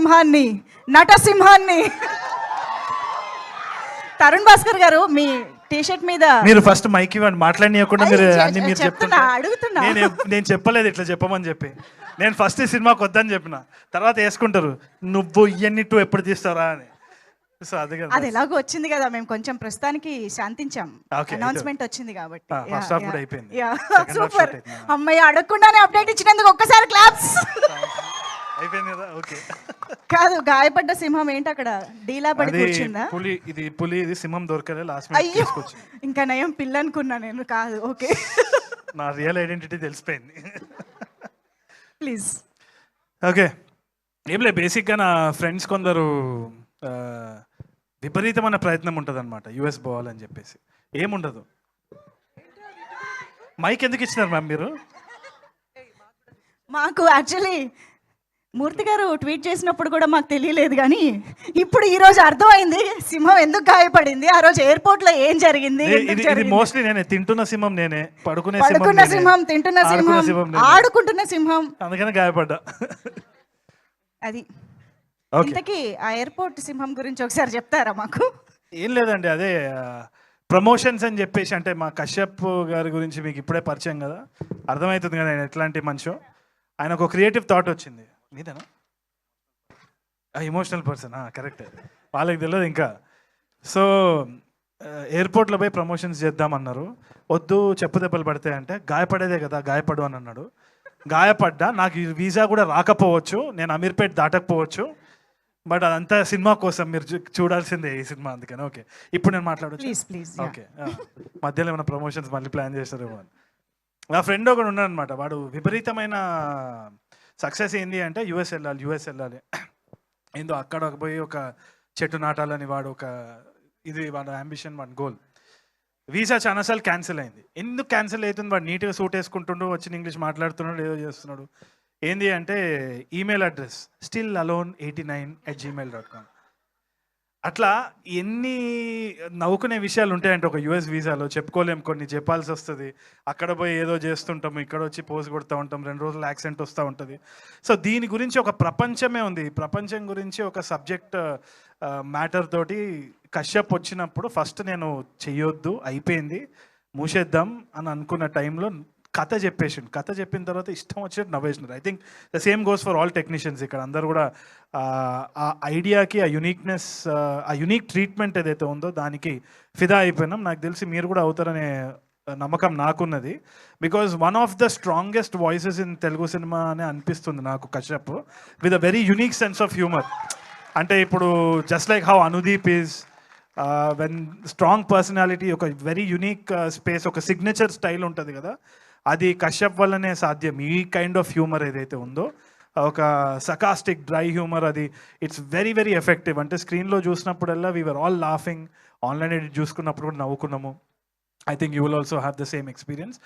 సింహాన్ని, నటసింహాన్ని తరుణ్ భాస్కర్ గారు మీ టీషర్ట్ మీద మీరు ఫస్ట్ మైక్ ఇవ్వండి, మాట్లాడనీయకుండా మీరు అన్ని మీరు అడుగుతున్నా. నేను చెప్పలేదు ఇట్లా చెప్పమని చెప్పి. నేను ఫస్ట్ ఈ సినిమాకి వద్దని చెప్పిన, తర్వాత వేసుకుంటారు నువ్వు ఇవన్నీ టూ ఎప్పుడు తీస్తారా అని. సో అది కదా, అది ఎలాగో వచ్చింది కదా, మేము కొంచెం ప్రస్తుతానికి శాంతించాం, అనౌన్స్మెంట్ వచ్చింది కాబట్టి. ఫస్ట్ హాఫ్ కూడా అయిపోయింది. సూపర్, అమ్మాయి అడగకుండానే అప్డేట్ ఇచ్చినందుకు ఒక్కసారి క్లాప్స్. అయిపోయింది కదా, ఓకే. కాదు, గాయపడ్డ సింహం ఏంటి అక్కడ డీలా పడి కూర్చుందా? పులి, ఇది పులి, ఇది సింహం దొరకలే లాస్ట్. అయ్యో, ఇంకా నయం పిల్ల అనుకున్నా నేను. కాదు, ఓకే. నా రియల్ ఐడెంటిటీ తెలిసిపోయింది. ప్లీజ్. ఓకే, ఏం లేదు, బేసిక్గా నా ఫ్రెండ్స్ కొందరు విపరీతమైన ప్రయత్నం ఉంటుంది అనమాట యూఎస్ పోవాలని చెప్పేసి. ఏముండదు, మైక్ ఎందుకు ఇచ్చినారు మ్యామ్ మీరు? మాకు యాక్చువల్లీ మూర్తి గారు ట్వీట్ చేసినప్పుడు కూడా మాకు తెలియలేదు, కానీ ఇప్పుడు ఈ రోజు అర్థమైంది సింహం ఎందుకు గాయపడింది, ఆ రోజు ఎయిర్పోర్ట్ లో ఏం జరిగింది. ఇది మోస్ట్లీ నేనే, తింటున్న సింహం నేనే, పడుకున్న సింహం, తింటున్న సింహం, ఆడుకుంటున్న సింహం, అందుకనే గాయపడ్డా. అది ఇంతకీ ఆ ఎయిర్పోర్ట్ సింహం గురించి ఒకసారి చెప్తారా మాకు? ఏం లేదండి, అదే ప్రమోషన్స్ అని చెప్పేసి, అంటే మా కశ్యప్ గారి గురించి మీకు ఇప్పుడే పరిచయం కదా, అర్థమవుతుంది కదా ఆయన ఎట్లాంటి మనిషి. ఆయన ఒక క్రియేటివ్ థాట్ వచ్చింది. మీదేనా? ఎమోషనల్ పర్సన్, కరెక్ట్, వాళ్ళకి తెలియదు ఇంకా. సో ఎయిర్పోర్ట్లో పోయి ప్రమోషన్స్ చేద్దామన్నారు. వద్దు, చెప్పు దెబ్బలు పడతాయంటే, గాయపడేదే కదా, గాయపడు అని అన్నాడు. గాయపడ్డా, నాకు ఈ వీసా కూడా రాకపోవచ్చు, నేను అమీర్పేట్ దాటకపోవచ్చు, బట్ అదంతా సినిమా కోసం, మీరు చూడాల్సిందే ఈ సినిమా, అందుకని. ఓకే, ఇప్పుడు నేను మాట్లాడచ్చు. ఓకే, మధ్యలో ఏమైనా ప్రమోషన్స్ మళ్ళీ ప్లాన్ చేస్తారేమో అని. నా ఫ్రెండ్ ఒకడు ఉన్నాడు అనమాట, వాడు విపరీతమైన సక్సెస్ ఏంది అంటే యూఎస్ వెళ్ళాలి ఏందో, అక్కడ పోయి ఒక చెట్టు నాటాలని వాడు ఒక ఇది వాడు అంబిషన్, వాడి గోల్. వీసా చాలాసార్లు క్యాన్సిల్ అయింది. ఎందుకు క్యాన్సిల్ అవుతుంది? వాడు నీట్గా సూట్ వేసుకుంటుండు, వచ్చిన ఇంగ్లీష్ మాట్లాడుతున్నాడు, ఏదో చేస్తున్నాడు. ఏంది అంటే ఈమెయిల్ అడ్రస్ stillalone89@gmail.com. అట్లా ఎన్ని నవ్వుకునే విషయాలు ఉంటాయంటే ఒక యూఎస్ వీసాలో, చెప్పుకోలేము, కొన్ని చెప్పాల్సి వస్తుంది. అక్కడ పోయి ఏదో చేస్తుంటాము, ఇక్కడ వచ్చి పోజ్ కొడుతూ ఉంటాం, 2 రోజులు యాక్సెంట్ వస్తూ ఉంటుంది. సో దీని గురించి ఒక ప్రపంచమే ఉంది. ఈ ప్రపంచం గురించి ఒక సబ్జెక్ట్ మ్యాటర్ తోటి కశ్యప్ వచ్చినప్పుడు ఫస్ట్ నేను చెయ్యొద్దు, అయిపోయింది, మూసేద్దాం అని అనుకున్న టైంలో కథ చెప్పిన తర్వాత ఇష్టం వచ్చినట్టు నవ్వేసినారు. I think the same goes for all technicians. ఇక్కడ అందరూ కూడా ఆ ఐడియాకి, ఆ యూనిక్నెస్, ఆ యూనిక్ ట్రీట్మెంట్ ఏదైతే ఉందో దానికి ఫిదా అయిపోయినాం. నాకు తెలిసి మీరు కూడా అవుతారనే నమ్మకం నాకున్నది. Because one of the strongest voices in Telugu cinema అని అనిపిస్తుంది నాకు Kashyap, with a very unique sense of humour. అంటే ఇప్పుడు just like how Anudeep is when strong personality, ఒక వెరీ యూనిక్ స్పేస్, ఒక సిగ్నేచర్ స్టైల్ ఉంటుంది కదా, అది కశ్యప్ వల్లనే సాధ్యం. ఈ కైండ్ ఆఫ్ హ్యూమర్ ఏదైతే ఉందో, ఒక సకాస్టిక్ డ్రై హ్యూమర్, అది ఇట్స్ వెరీ వెరీ ఎఫెక్టివ్. అంటే స్క్రీన్లో చూసినప్పుడల్లా we are all laughing, online edit చూసుకున్నప్పుడు కూడా నవ్వుకున్నాము. I think you will also have the same experience.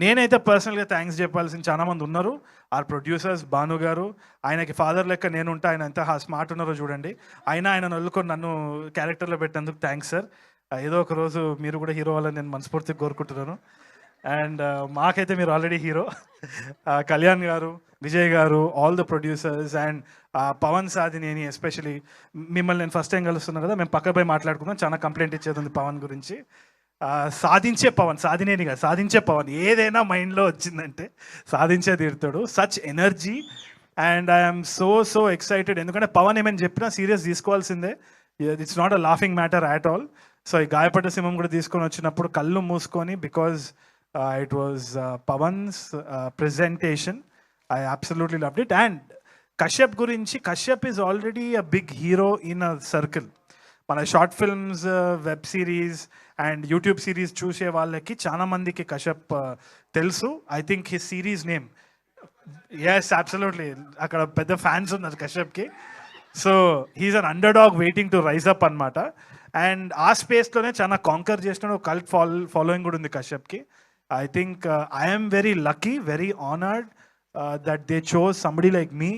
నేనైతే పర్సనల్గా థ్యాంక్స్ చెప్పాల్సిన చాలామంది ఉన్నారు. ఆర్ ప్రొడ్యూసర్స్, భాను గారు, ఆయనకి ఫాదర్ లెక్క నేనుంటా, ఆయన ఎంత స్మార్ట్ ఉన్నారో చూడండి. ఆయన వదులుకొని నన్ను క్యారెక్టర్లో పెట్టినందుకు థ్యాంక్స్ సార్. ఏదో ఒక రోజు మీరు కూడా హీరో అవ్వాలని నేను మనస్ఫూర్తిగా కోరుకుంటున్నాను. అండ్ మాకైతే మీరు already hero. Kalyan garu, Vijay garu, all the producers, and Pavan Sadhineni especially. మిమ్మల్ని నేను ఫస్ట్ టైం కలుస్తున్నాను కదా, మేము పక్క పోయి మాట్లాడుకున్నాం, చాలా కంప్లైంట్ ఇచ్చేది ఉంది పవన్ గురించి. సాధించే పవన్, సాధినేనిగా సాధించే పవన్, ఏదైనా మైండ్లో వచ్చిందంటే సాధించే తీరుతాడు. Such energy, and I'm so excited. ఎందుకంటే పవన్ ఏమైనా చెప్పినా సీరియస్ తీసుకోవాల్సిందే. It's not a laughing matter at all. So ఈ గాయపడ్డ సింహం కూడా తీసుకొని వచ్చినప్పుడు కళ్ళు మూసుకొని, because it was Pawan's presentation. I absolutely loved it. And Kashyap gurinchi, Kashyap is already a big hero in a circle. మన short films, web series and YouTube series చూసే వాళ్ళకి చాలా మందికి కశ్యప్ తెలుసు. I think his series name, yes absolutely, అక్కడ పెద్ద fans ఉన్నారు కశ్యప్కి. So he's an underdog waiting to rise up అనమాట. అండ్ ఆ స్పేస్లోనే చాలా కాంకర్ చేసిన కల్ట్ ఫాలోయింగ్ కూడా ఉంది కశ్యప్కి. I think I am very lucky, very honored that they chose somebody like me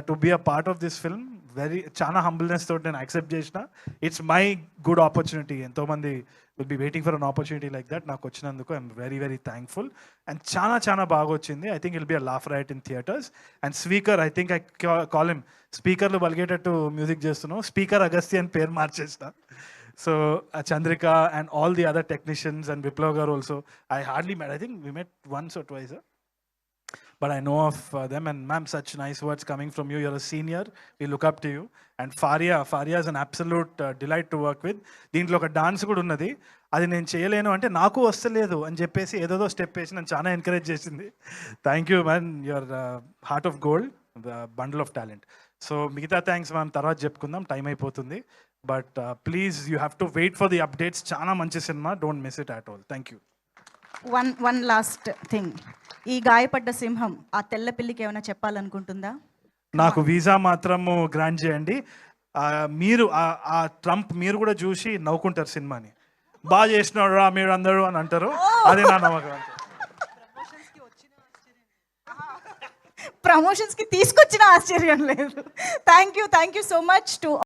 to be a part of this film. చాలా humbleness తోటి నేను యాక్సెప్ట్ చేసిన. It's my good opportunity. ఎంతోమంది will be waiting for an opportunity like that. నాకు వచ్చినందుకు I'm very very thankful. And చాలా బాగా వచ్చింది. I think it'll be a laugh riot in theatres. And speaker, I think I call him స్పీకర్లు బలిగేటట్టు music చేస్తున్నావు. Speaker Agastya అని పేరు మార్చేసిన. So Chandrika and all the other technicians and Viplav garu also I hardly met. I think we met once or twice. But I know of them, and ma'am, such nice words coming from you. You're a senior. We look up to you. And Faria is an absolute delight to work with. దీంట్లో ఒక dance కూడా ఉన్నది. అది నేను చేయలేను అంటే నాకు వస్తలేదు అని చెప్పేసి ఏదో స్టెప్ వేసి నన్ను చాలా ఎంకరేజ్ చేసింది. Thank you ma'am, your heart of gold, bundle of talent. So మిగతా థ్యాంక్స్ మ్యామ్ తర్వాత చెప్పుకుందాం, టైం అయిపోతుంది. But please you have to wait for the updates. చాలా మంచి సినిమా, don't miss it at all. Thank you. One last thing. ఈ గాయపడ్డ సింహం ఆ తెల్ల పిల్లికి ఏమైనా చెప్పాలనుకుంటుందా? నాకు వీసా మాత్రము గ్రాంట్ చేయండి. మీరు ఆ ట్రంప్ మీరు కూడా చూసి నవ్వుకుంటారు సినిమాని. బాగా చేసినాడు రా మీరు అందరూ అని అంటారు. అదే నా నమ్మకం. ప్రమోషన్స్కి తీసుకొచ్చిన ఆశ్చర్యం లేదు. Thank you so much to